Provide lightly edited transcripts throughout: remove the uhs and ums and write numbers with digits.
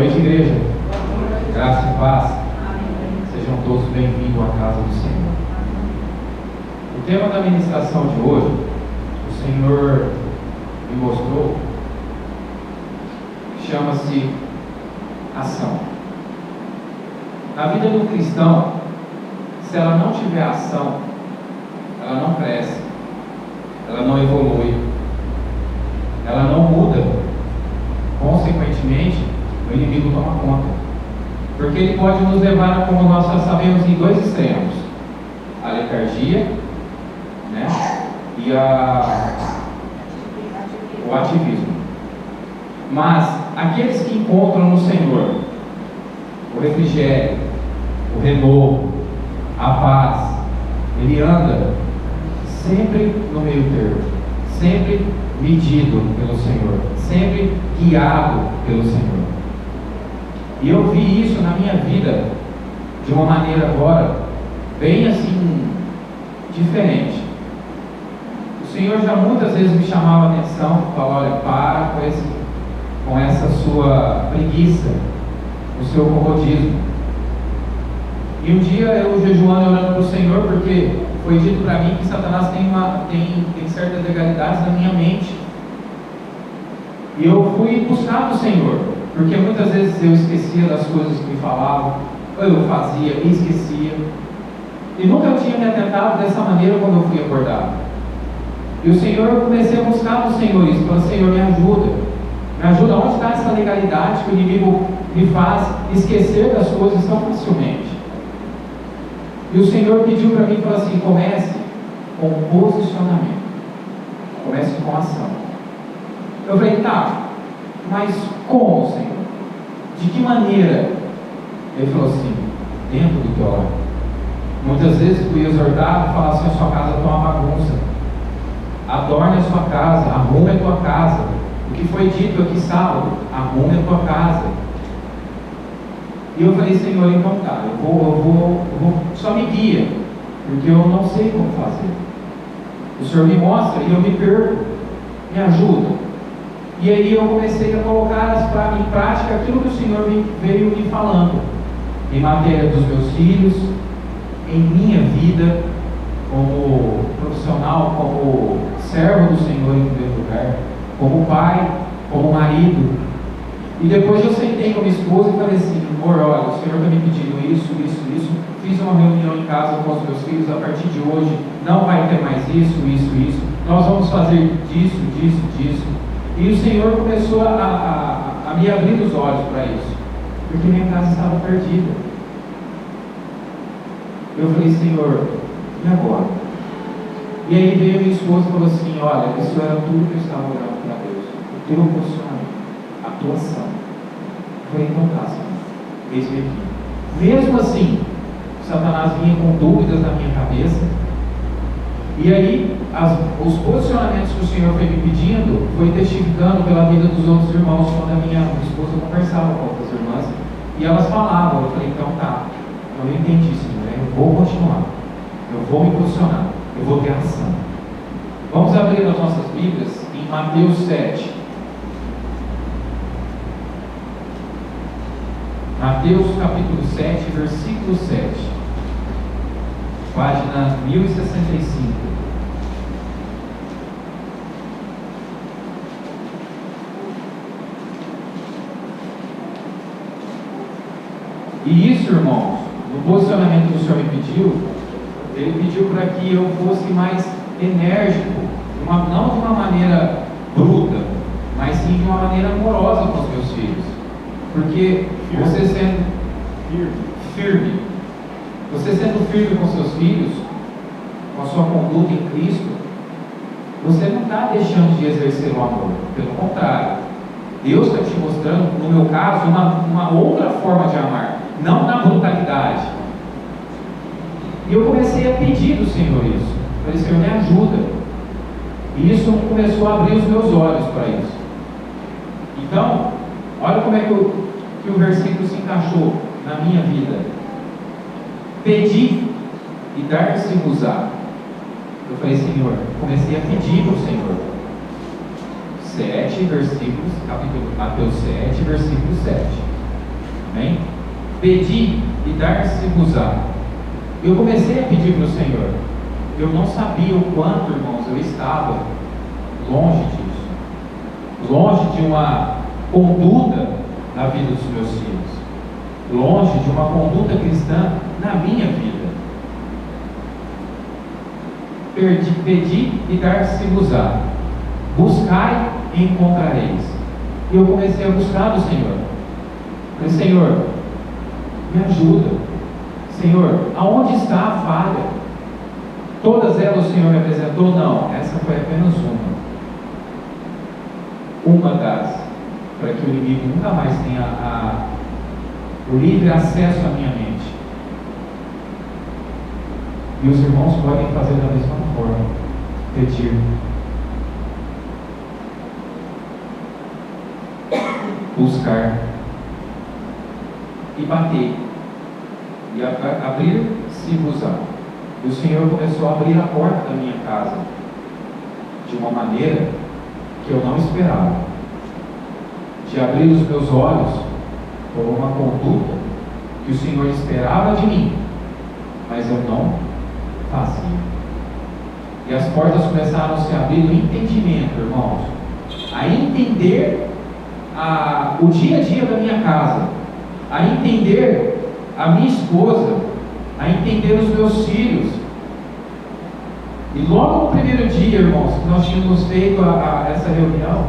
noite, igreja. Graça e paz. Sejam todos bem-vindos à casa do Senhor. O tema da ministração de hoje, o Senhor me mostrou, chama-se ação. Na vida do cristão, se ela não tiver ação, ela não cresce, ela não evolui, ela não muda. Consequentemente, o inimigo toma conta, porque ele pode nos levar, como nós já sabemos, em dois extremos: a letargia, né, e o ativismo. Mas aqueles que encontram no Senhor o refrigério, o renovo, a paz, ele anda sempre no meio termo, sempre medido pelo Senhor, sempre guiado pelo Senhor. E eu vi isso na minha vida de uma maneira agora bem assim diferente. O Senhor já muitas vezes me chamava a atenção, falava: olha, para com essa sua preguiça, o seu comodismo. E um dia eu jejuando e orando para o Senhor, porque foi dito para mim que Satanás tem certas legalidades na minha mente. E eu fui buscar do Senhor, porque muitas vezes eu esquecia das coisas que me falavam, ou eu fazia e esquecia. E nunca eu tinha me atentado dessa maneira quando eu fui acordado. E o Senhor, eu comecei a buscar do Senhor isso, falando: Senhor, me ajuda, onde está essa legalidade que o inimigo me faz esquecer das coisas tão facilmente? E o Senhor pediu para mim, falou assim: comece com posicionamento, comece com ação. Eu falei: tá, mas como, Senhor? De que maneira? Ele falou assim: dentro do teu lar. Muitas vezes fui exortado e falava assim: a sua casa está uma bagunça, adorne a sua casa, arrume a tua casa. O que foi dito aqui sábado, arrume a tua casa. E eu falei: Senhor, então tá, eu vou, só me guia, porque eu não sei como fazer. O Senhor me mostra e eu me perco, me ajuda. E aí eu comecei a colocar em prática aquilo que o Senhor veio me falando, em matéria dos meus filhos, em minha vida, como profissional, como servo do Senhor em primeiro lugar, como pai, como marido. E depois eu sentei com a minha esposa e falei assim: amor, olha, o Senhor está me pedindo isso. Fiz uma reunião em casa com os meus filhos: a partir de hoje não vai ter mais isso. Nós vamos fazer disso. E o Senhor começou a me abrir os olhos para isso, porque minha casa estava perdida. Eu falei: Senhor, e agora? E aí veio minha esposa e falou assim: olha, isso era tudo que eu estava orando para Deus, o teu posicionamento, a tua ação. Eu falei: então tá, Senhor, eis-me aqui. Mesmo assim, Satanás vinha com dúvidas na minha cabeça. E aí, os posicionamentos que o Senhor foi me pedindo, foi testificando pela vida dos outros irmãos, quando a minha esposa conversava com outras irmãs, e elas falavam. Eu falei: então tá, eu entendi, Senhor, eu vou continuar, eu vou me posicionar, eu vou ter ação. Vamos abrir as nossas Bíblias em Mateus 7. Mateus capítulo 7, versículo 7. Página 1065. E isso, irmãos, no posicionamento que o Senhor me pediu, Ele pediu para que eu fosse mais enérgico, não de uma maneira bruta, mas sim de uma maneira amorosa com os meus filhos. Porque você sendo firme, você sendo firme com seus filhos, com a sua conduta em Cristo, você não está deixando de exercer o amor. Pelo contrário, Deus está te mostrando, no meu caso, uma outra forma de amar, não na brutalidade. E eu comecei a pedir do Senhor isso. Eu falei: Senhor, me ajuda. E isso começou a abrir os meus olhos para isso. Então, olha como é que o versículo se encaixou na minha vida. Pedi e dar-se-vos-á. Eu falei: Senhor, comecei a pedir para o Senhor. 7 versículos, capítulo Mateus 7, versículo 7. Amém? Pedi e dar-se-vos-á. Eu comecei a pedir para o Senhor. Eu não sabia o quanto, irmãos, eu estava longe disso. Longe de uma conduta na vida dos meus filhos. Longe de uma conduta cristã na minha vida. Pedi e dar-se-vos-á. Buscai e encontrareis. E eu comecei a buscar do Senhor. Falei, Senhor, me ajuda. Senhor, aonde está a falha? Todas elas o Senhor me apresentou? Não, essa foi apenas uma. Uma das, para que o inimigo nunca mais tenha o livre acesso à minha mente. E os irmãos podem fazer da mesma forma. Pedir. Buscar. E bater. E abrir-se-vos-á. E o Senhor começou a abrir a porta da minha casa de uma maneira que eu não esperava. De abrir os meus olhos por uma conduta que o Senhor esperava de mim, mas eu não fazia. E as portas começaram a se abrir no entendimento, irmãos, a entender o dia a dia da minha casa, a entender a minha esposa, a entender os meus filhos. E logo no primeiro dia, irmãos, que nós tínhamos feito essa reunião,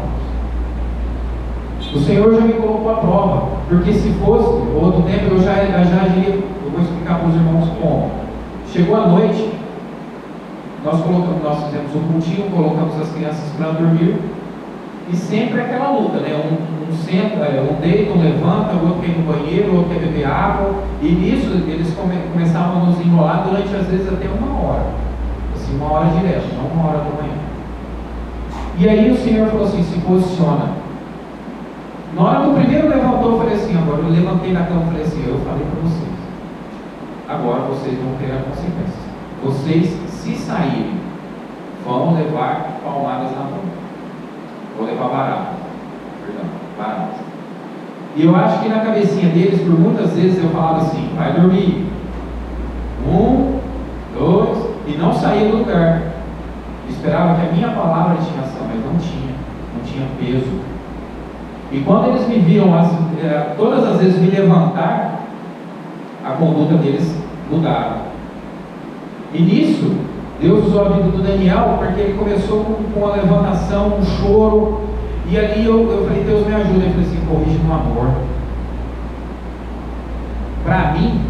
o Senhor já me colocou à prova, porque se fosse outro tempo eu já iria. Eu vou explicar para os irmãos como. Chegou a noite, nós fizemos um cultinho, colocamos as crianças para dormir, e sempre aquela luta, né? Um senta, um deita, um levanta, o outro quer ir no banheiro, o outro quer beber água, e nisso eles começavam a nos enrolar durante às vezes até 1 hora, assim, 1 hora direto, não 1 hora da manhã. E aí o Senhor falou assim: se posiciona. Na hora que o primeiro levantou, eu falei assim, agora eu levantei da cama e falei assim, eu falei para vocês, agora vocês vão ter a consequência. Vocês, se saírem, vão levar palmadas na mão. Vou levar baratas. E eu acho que na cabecinha deles, por muitas vezes eu falava assim, vai dormir. 1, 2, e não saía do lugar. Esperava que a minha palavra tinha ação, mas não tinha peso. E quando eles me viam, todas as vezes me levantar, a conduta deles mudaram. E nisso, Deus usou a vida do Daniel, porque ele começou com a levantação, um choro, e ali eu falei, Deus me ajuda. Ele falou assim, corrige no amor. Para mim,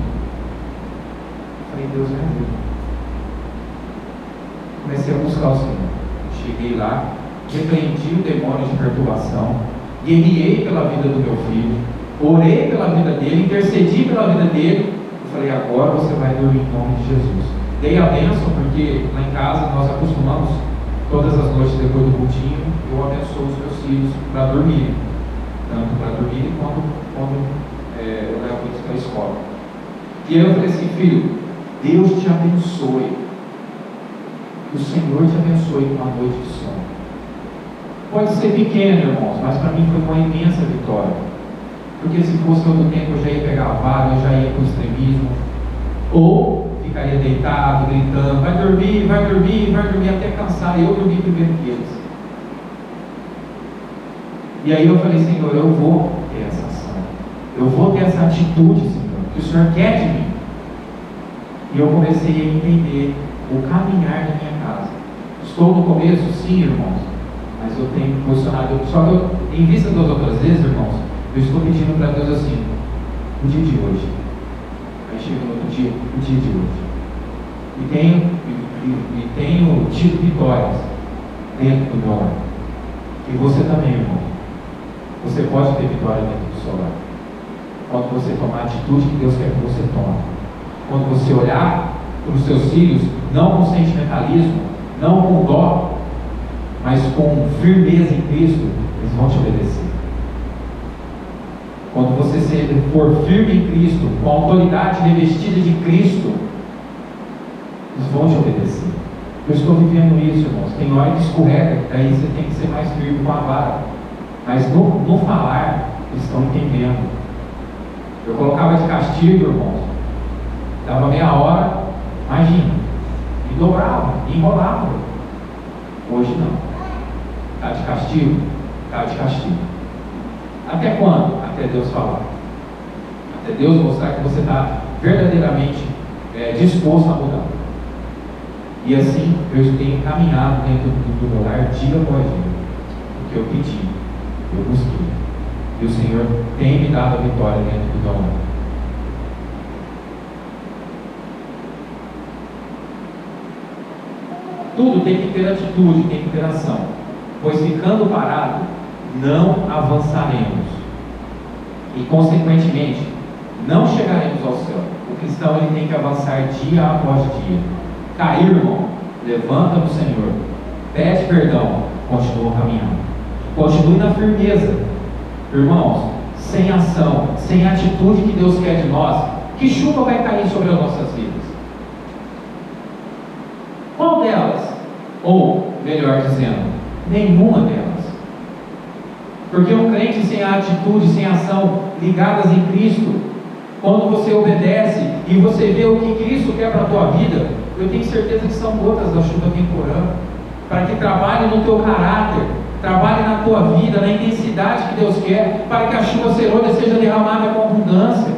eu falei, Deus me ajuda. Comecei a buscar o Senhor. Cheguei lá, repreendi o demônio de perturbação, guerreei pela vida do meu filho, orei pela vida dele, intercedi pela vida dele. Eu falei, agora você vai dormir em nome de Jesus. Dei a bênção, porque lá em casa nós acostumamos, todas as noites depois do cultinho, eu abençoo os meus filhos para dormir, tanto para dormir quanto eu levo eles para a escola. E aí eu falei assim, filho, Deus te abençoe, que o Senhor te abençoe com a noite de sono. Pode ser pequeno, irmãos, mas para mim foi uma imensa vitória. Porque se fosse outro tempo eu já ia pegar a vara, eu já ia para o extremismo. Ou ficaria deitado, gritando, vai dormir, até cansar. Eu dormi primeiro que eles. E aí eu falei, Senhor, eu vou ter essa ação. Eu vou ter essa atitude, Senhor, que o Senhor quer de mim. E eu comecei a entender o caminhar da minha casa. Estou no começo, sim, irmãos. Mas eu tenho posicionado, só que em vista das outras vezes, irmãos, eu estou pedindo para Deus assim, o dia de hoje. Aí chega no outro dia, o dia de hoje. E tenho tido vitórias dentro do meu lar. E você também, irmão. Você pode ter vitória dentro do seu lar. Quando você tomar a atitude que Deus quer que você tome. Quando você olhar para os seus filhos, não com sentimentalismo, não com dó, mas com firmeza em Cristo, eles vão te obedecer. Quando você for firme em Cristo, com a autoridade revestida de Cristo, eles vão te obedecer. Eu estou vivendo isso, irmãos. Tem hora que escorrega, daí você tem que ser mais firme com a vara. Mas no falar, eles estão entendendo. Eu colocava de castigo, irmãos. Dava meia hora, imagina. E dobrava, e enrolava. Hoje não. Está de castigo? Está de castigo. Até quando? Até Deus falar. Até Deus mostrar que você está verdadeiramente disposto a mudar. E assim eu tenho caminhado dentro do meu lar dia após dia. O que eu pedi, eu busquei. E o Senhor tem me dado a vitória dentro do meu lar. Tudo tem que ter atitude, tem que ter ação. Pois ficando parado, não avançaremos. E consequentemente, não chegaremos ao céu. O cristão ele tem que avançar dia após dia. Cair, irmão, levanta no Senhor, pede perdão, continua caminhando. Continue na firmeza. Irmãos, sem ação, sem atitude que Deus quer de nós, que chuva vai cair sobre as nossas vidas? Qual delas? Ou, melhor dizendo, nenhuma delas. Porque um crente sem a atitude, sem a ação ligadas em Cristo, quando você obedece e você vê o que Cristo quer para a tua vida, eu tenho certeza que são gotas da chuva temporânea, para que trabalhe no teu caráter, trabalhe na tua vida, na intensidade que Deus quer, para que a chuva serôdia seja derramada com abundância,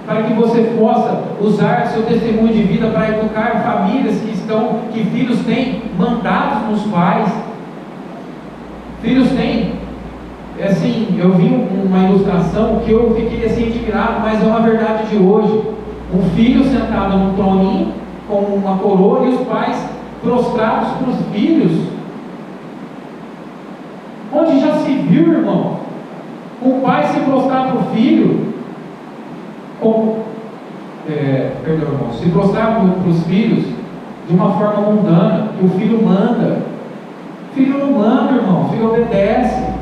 para que você possa usar seu testemunho de vida para educar famílias que filhos têm mandados nos pais. Filhos têm, assim, eu vi uma ilustração que eu fiquei assim admirado, mas é uma verdade de hoje. Um filho sentado num troninho com uma coroa e os pais prostrados para os filhos. Onde já se viu, irmão, o pai se prostrar para o filho, se prostrar para os filhos de uma forma mundana, que o filho manda. O filho não manda, irmão, o filho obedece.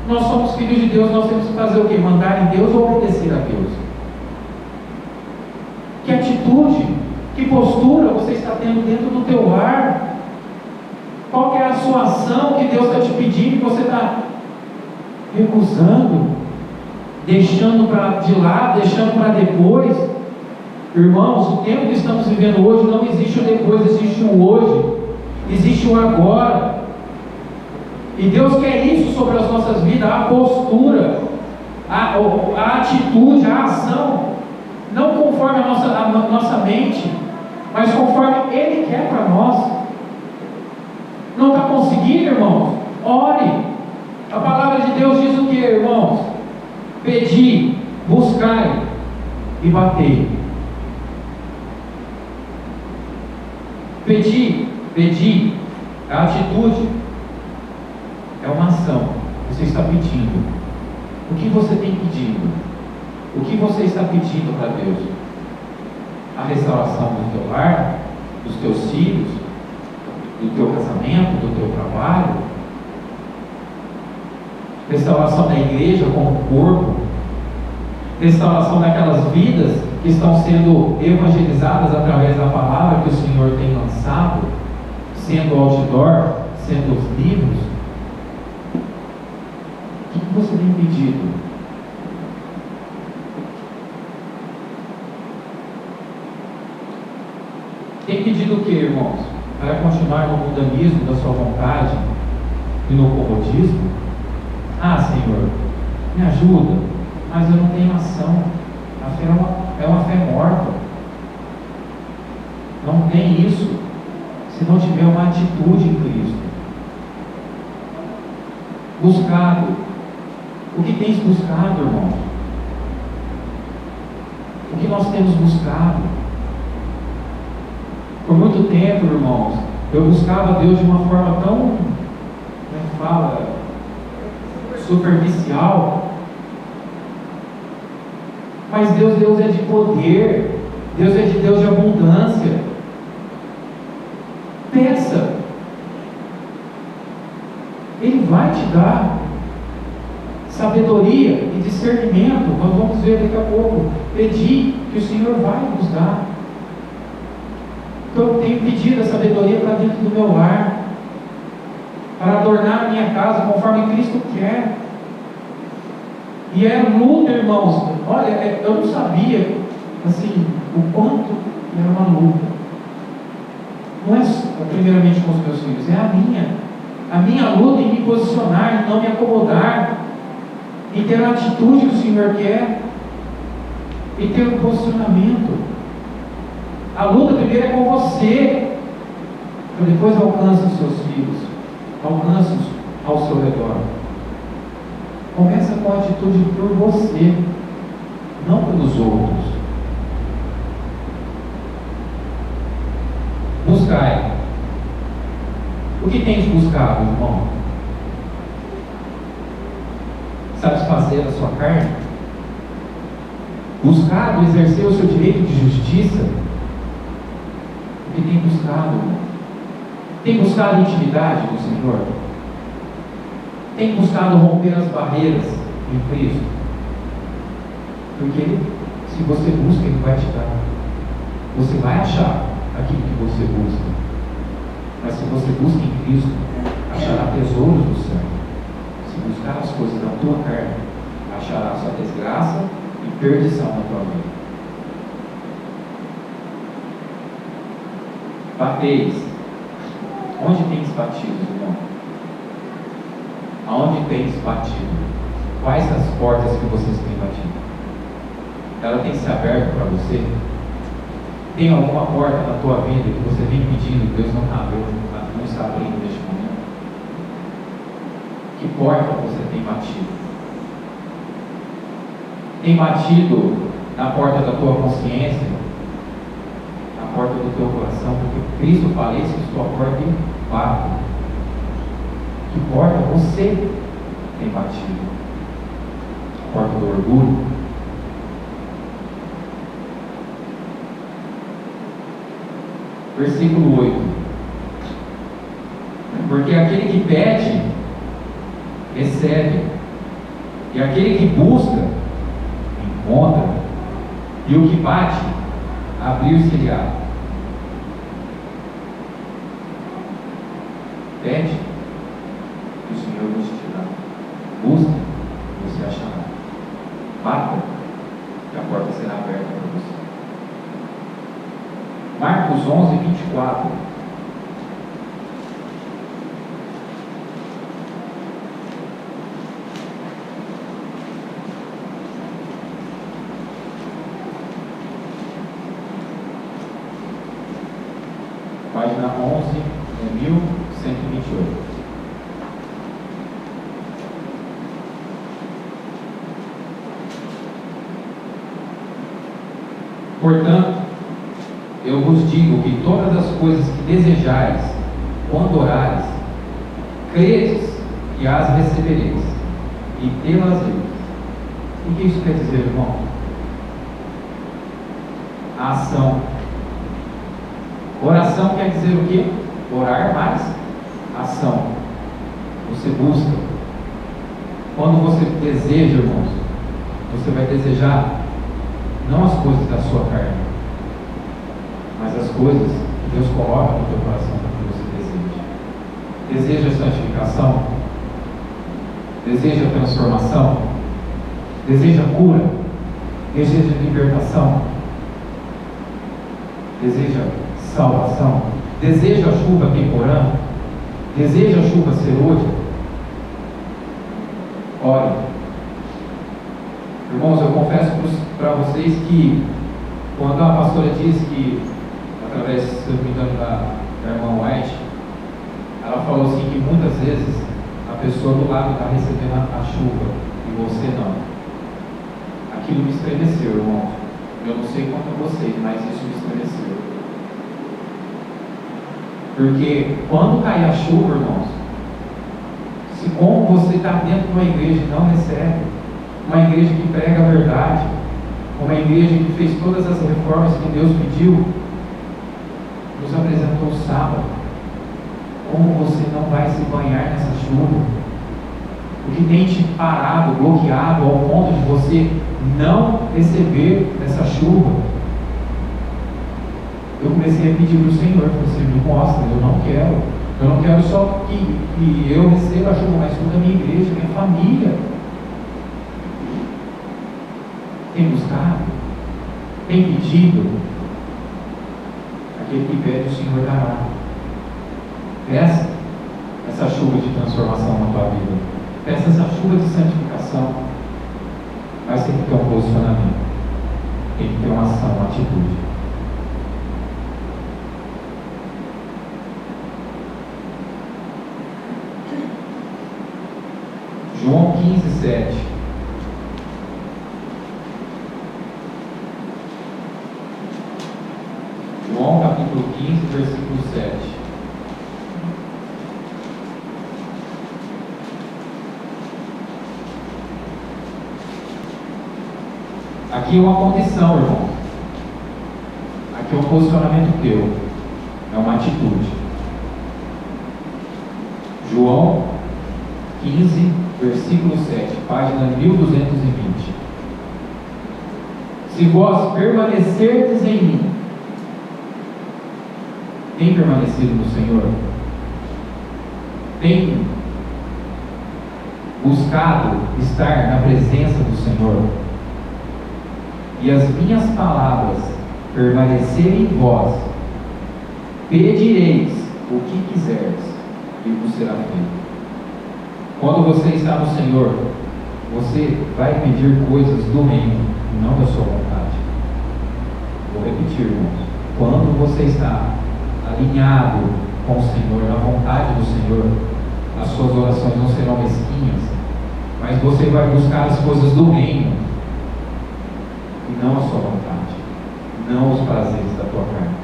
Nós somos filhos de Deus, nós temos que fazer o quê? Mandar em Deus ou obedecer a Deus? Que atitude, que postura você está tendo dentro do teu lar? Qual que é a sua ação que Deus está te pedindo e você está recusando, deixando de lado, deixando para depois? Irmãos, o tempo que estamos vivendo hoje não existe o depois, existe o hoje, existe o agora. E Deus quer isso sobre as nossas vidas, a postura, a atitude, a ação, não conforme a nossa mente, mas conforme Ele quer para nós. Não está conseguindo, irmãos? Ore. A palavra de Deus diz o que, irmãos? Pedi, buscai e batei. Pedi, a atitude é uma ação. Você está pedindo. O que você tem pedido? O que você está pedindo para Deus? A restauração do teu lar, dos teus filhos, do teu casamento, do teu trabalho, restauração da igreja como corpo, restauração daquelas vidas que estão sendo evangelizadas através da palavra que o Senhor tem lançado, sendo o outdoor, sendo os livros. O que você tem pedido? Tem pedido o que, irmãos? Para continuar no mundanismo da sua vontade e no comodismo? Ah, Senhor, me ajuda, mas eu não tenho ação. A fé é uma fé morta. Não tem isso se não tiver uma atitude em Cristo. Buscado. O que tens buscado, irmão? O que nós temos buscado? Por muito tempo, irmãos, eu buscava Deus de uma forma tão, como é que fala, superficial. Mas Deus é de poder, Deus é de Deus de abundância. Peça, Ele vai te dar sabedoria e discernimento. Nós vamos ver daqui a pouco. Pedir que o Senhor vai nos dar. Então eu tenho pedido a sabedoria para dentro do meu lar, para adornar a minha casa conforme Cristo quer. E é luta, irmãos, olha, eu não sabia, assim, o quanto era uma luta. Não é primeiramente com os meus filhos, é a minha luta em me posicionar, em não me acomodar, em ter a atitude que o Senhor quer, e ter um posicionamento. A luta primeiro é com você, para depois alcance os seus filhos, alcance-os ao seu redor. Começa com a atitude por você, não pelos outros. Buscai. O que tens buscado, irmão? Satisfazer a sua carne? Buscado exercer o seu direito de justiça? O que tem buscado, irmão? Tem buscado intimidade do Senhor? Tem buscado romper as barreiras em Cristo? Porque se você busca, Ele vai te dar. Você vai achar aquilo que você busca. Mas se você busca em Cristo, achará tesouros do céu. Se buscar as coisas da tua carne, achará sua desgraça e perdição na tua vida. Bateis. Onde tens batido, irmão? Aonde tens batido? Quais as portas que vocês têm batido? Ela tem se aberto para você? Tem alguma porta na tua vida que você vem pedindo e Deus não está abrindo neste momento? Que porta você tem batido? Tem batido na porta da tua consciência? Na porta do teu coração? Porque Cristo fala, esse é a sua porta e bate. Que porta você tem batido? A porta do orgulho? Versículo 8. Porque aquele que pede, recebe. E aquele que busca, encontra. E o que bate, abrir-se-lhe-á. Pede, e o Senhor vos dirá. Busca, e você achará. Bata, e a porta será aberta para você. Marcos 11, 24. Página 11, 1128. Portanto, eu vos digo que todas as coisas que desejais, quando orares, credes que as recebereis, e tê-las-eis. O que isso quer dizer, irmão? A ação. Oração quer dizer o quê? Orar mais ação. Você busca. Quando você deseja, irmãos, você vai desejar não as coisas da sua carne, mas as coisas que Deus coloca no teu coração para que você deseje. Deseja santificação? Deseja transformação? Deseja cura? Deseja libertação? Deseja salvação? Deseja chuva temporânea? Deseja chuva serôdia? Ore. Irmãos, eu confesso para vocês que quando a pastora disse que, através, se eu não me engano, da irmã White, ela falou assim que muitas vezes a pessoa do lado está recebendo a chuva e você não. Aquilo me estremeceu, irmão. Eu não sei quanto a vocês, mas isso me estremeceu. Porque quando cai a chuva, irmãos, se como você está dentro de uma igreja e não recebe, uma igreja que prega a verdade, uma igreja que fez todas as reformas que Deus pediu, nos apresentou o sábado, como você não vai se banhar nessa chuva? O que tem te parado, bloqueado, ao ponto de você não receber essa chuva? Eu comecei a pedir para o Senhor, você me mostra, eu não quero só que eu receba a chuva, mas toda a minha igreja, minha família. Tem buscado? Tem pedido? Aquele que pede, o Senhor dará. Peça essa chuva de transformação na tua vida. Peça essa chuva de santificação. Mas tem que ter um posicionamento. Tem que ter uma ação, uma atitude. João 15, 7. João capítulo 15, versículo 7. Aqui é uma condição, irmão. Aqui é um posicionamento teu. É uma atitude. João 15, versículo 7, página 1220. Se vós permanecerdes em mim, tem permanecido no Senhor? Tem buscado estar na presença do Senhor? E as minhas palavras permanecerem em vós, pedireis o que quiseres e vos será feito. Quando você está no Senhor, você vai pedir coisas do reino e não da sua vontade. Vou repetir, irmãos. Quando você está alinhado com o Senhor, na vontade do Senhor, as suas orações não serão mesquinhas, mas você vai buscar as coisas do reino e não a sua vontade, não os prazeres da tua carne.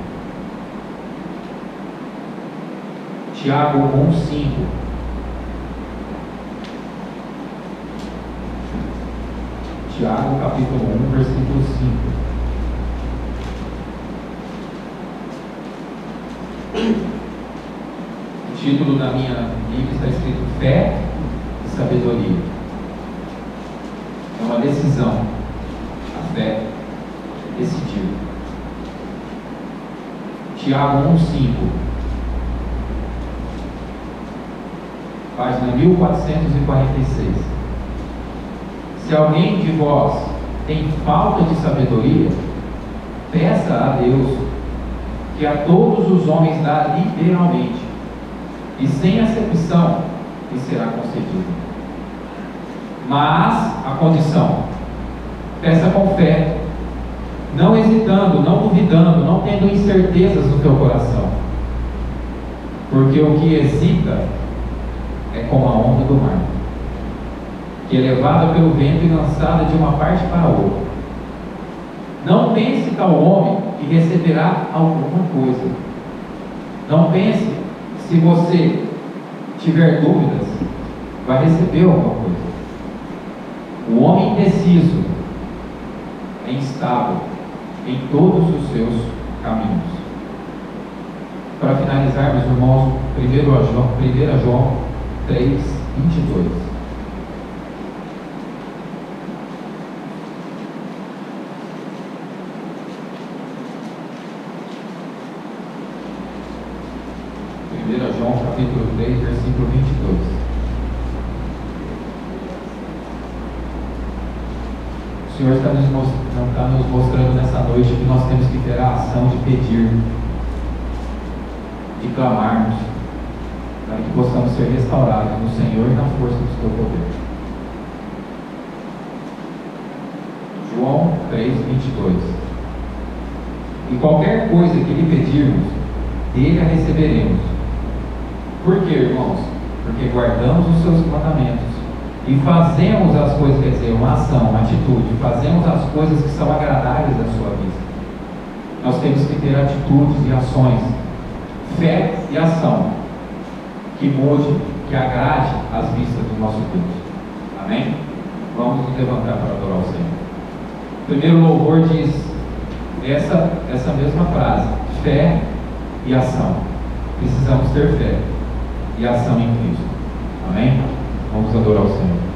Tiago 1,5. Tiago capítulo 1, versículo 5. O título da minha Bíblia está escrito Fé e Sabedoria. É uma decisão. A fé é decidir. Tiago 1,5, página 1446. Se alguém de vós tem falta de sabedoria, peça a Deus, que a todos os homens dá liberalmente, e sem acepção lhe será concedido. Mas a condição: peça com fé, não hesitando, não duvidando, não tendo incertezas no teu coração, porque o que hesita é como a onda do mar, que é levada pelo vento e lançada de uma parte para a outra. Não pense tal homem que receberá alguma coisa. Não pense, se você tiver dúvidas, vai receber alguma coisa. O homem indeciso é instável em todos os seus caminhos. Para finalizar, meus irmãos, 1 João 3, 22. João capítulo 3, versículo 22. O Senhor está nos mostrando nessa noite que nós temos que ter a ação de pedir, de clamarmos, para que possamos ser restaurados no Senhor e na força do seu poder. João 3, 22. E qualquer coisa que lhe pedirmos, dele a receberemos. Por quê, irmãos? Porque guardamos os seus mandamentos e fazemos as coisas, quer dizer, uma ação, uma atitude, fazemos as coisas que são agradáveis à sua vista. Nós temos que ter atitudes e ações, fé e ação, que mude, que agrade as vistas do nosso Deus. Amém? Vamos nos levantar para adorar o Senhor. O primeiro louvor diz essa mesma frase: fé e ação. Precisamos ter fé e ação em Cristo. Amém? Vamos adorar o Senhor.